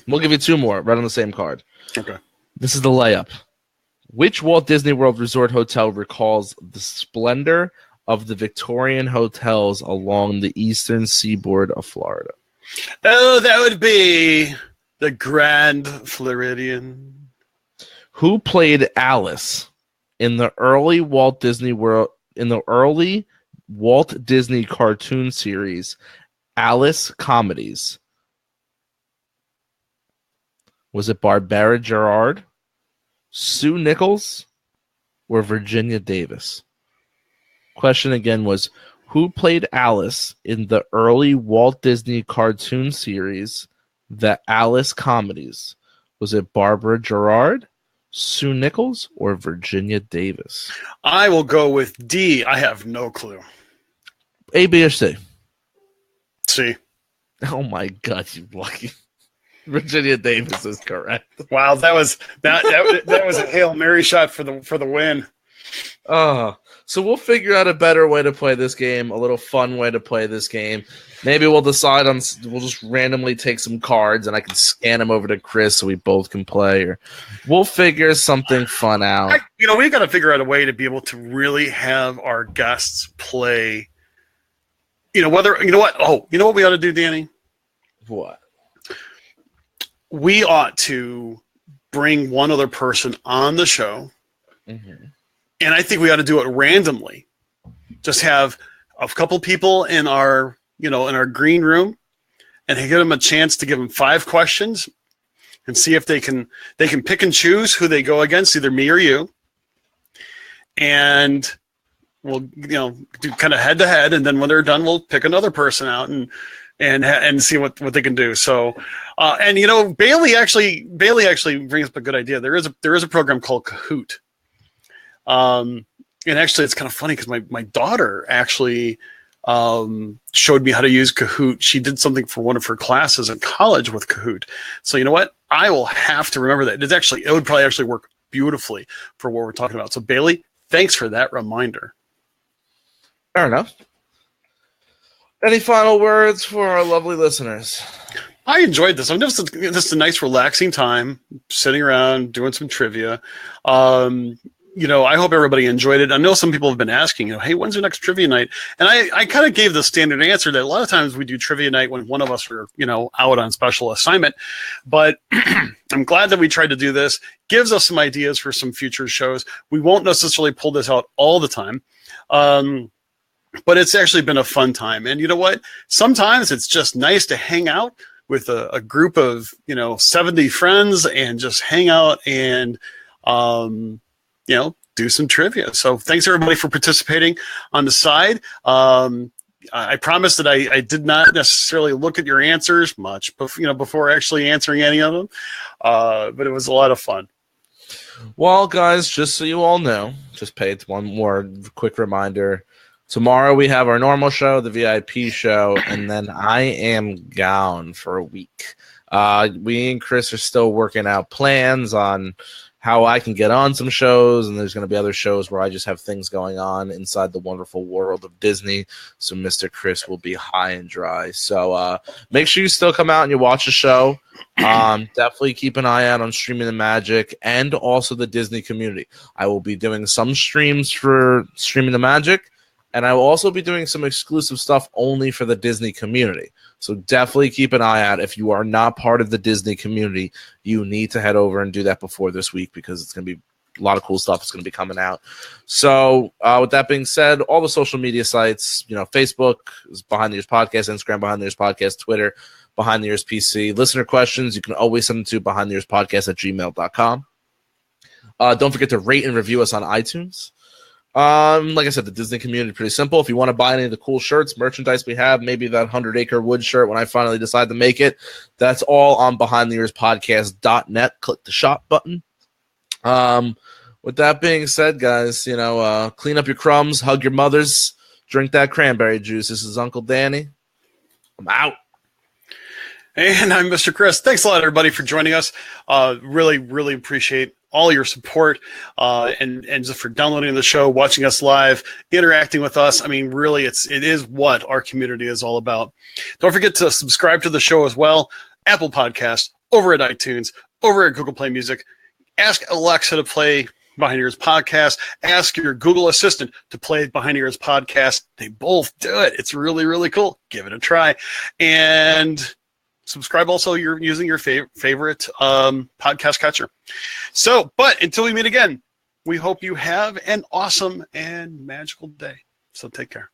We'll give you two more, right on the same card. Okay. This is the layup. Which Walt Disney World Resort hotel recalls the splendor of the Victorian hotels along the eastern seaboard of Florida? Oh, that would be the Grand Floridian. Who played Alice in the early Walt Disney cartoon series Alice Comedies? Was it Barbara Gerard, Sue Nichols, or Virginia Davis? Question again was, who played Alice in the early Walt Disney cartoon series, The Alice Comedies? Was it Barbara Gerard, Sue Nichols, or Virginia Davis? I will go with D. I have no clue. A, B, or C? C. Oh my God, you lucky. Virginia Davis is correct. Wow, that was a Hail Mary shot for the win. So we'll figure out a better way to play this game, a little fun way to play this game. Maybe we'll decide on. We'll just randomly take some cards, and I can scan them over to Chris so we both can play. Or we'll figure something fun out. We got to figure out a way to be able to really have our guests play. What? Oh, you know what we ought to do, Danny? What? We ought to bring one other person on the show, and I think we ought to do it randomly. Just have a couple people in our green room, and give them a chance to give them 5 questions, and see if they can pick and choose who they go against, either me or you, and we'll do kind of head to head, and then when they're done, we'll pick another person out and see what they can do. So, Bailey actually brings up a good idea. There is a program called Kahoot. And actually it's kind of funny because my daughter actually showed me how to use Kahoot. She did something for one of her classes in college with Kahoot. So you know what? I will have to remember that. It would probably actually work beautifully for what we're talking about. So Bailey, thanks for that reminder. Fair enough. Any final words for our lovely listeners? I enjoyed this. I'm just a nice, relaxing time, sitting around, doing some trivia. I hope everybody enjoyed it. I know some people have been asking, hey, when's your next trivia night? And I kind of gave the standard answer that a lot of times we do trivia night when one of us are, out on special assignment. But I'm glad that we tried to do this. Gives us some ideas for some future shows. We won't necessarily pull this out all the time. But it's actually been a fun time. And you know what? Sometimes it's just nice to hang out with a group of, 70 friends and just hang out and, do some trivia. So thanks everybody for participating on the side. I promise that I did not necessarily look at your answers much, before actually answering any of them. But it was a lot of fun. Well, guys, just so you all know, just pay one more quick reminder. Tomorrow we have our normal show, the VIP show, and then I am gone for a week. We and Chris are still working out plans on how I can get on some shows, and there's going to be other shows where I just have things going on inside the wonderful world of Disney, so Mr. Chris will be high and dry. So make sure you still come out and you watch the show. Definitely keep an eye out on Streaming the Magic and also the Disney community. I will be doing some streams for Streaming the Magic, and I will also be doing some exclusive stuff only for the Disney community. So definitely keep an eye out. If you are not part of the Disney community, you need to head over and do that before this week because it's going to be a lot of cool stuff is going to be coming out. So with that being said, all the social media sites, Facebook is Behind the Ears Podcast, Instagram Behind the Ears Podcast, Twitter Behind the Ears PC. Listener questions, you can always send them to behindtheearspodcast@gmail.com. Don't forget to rate and review us on iTunes. Like I said, the Disney community is pretty simple. If you want to buy any of the cool shirts, merchandise we have, maybe that 100 Acre Wood shirt when I finally decide to make it, that's all on behindtheearspodcast.net. Click the shop button. With that being said, guys, clean up your crumbs, hug your mothers, drink that cranberry juice. This is Uncle Danny. I'm out. And I'm Mr. Chris. Thanks a lot, everybody, for joining us. Really, really appreciate all your support and just for downloading the show, watching us live, interacting with us. I mean, really, it is what our community is all about. Don't forget to subscribe to the show as well. Apple Podcasts, over at iTunes, over at Google Play Music. Ask Alexa to play Behind Ears Podcast. Ask your Google Assistant to play Behind Ears Podcast. They both do it. It's really, really cool. Give it a try. And subscribe also you're using your favorite podcast catcher. So, but until we meet again, we hope you have an awesome and magical day. So take care.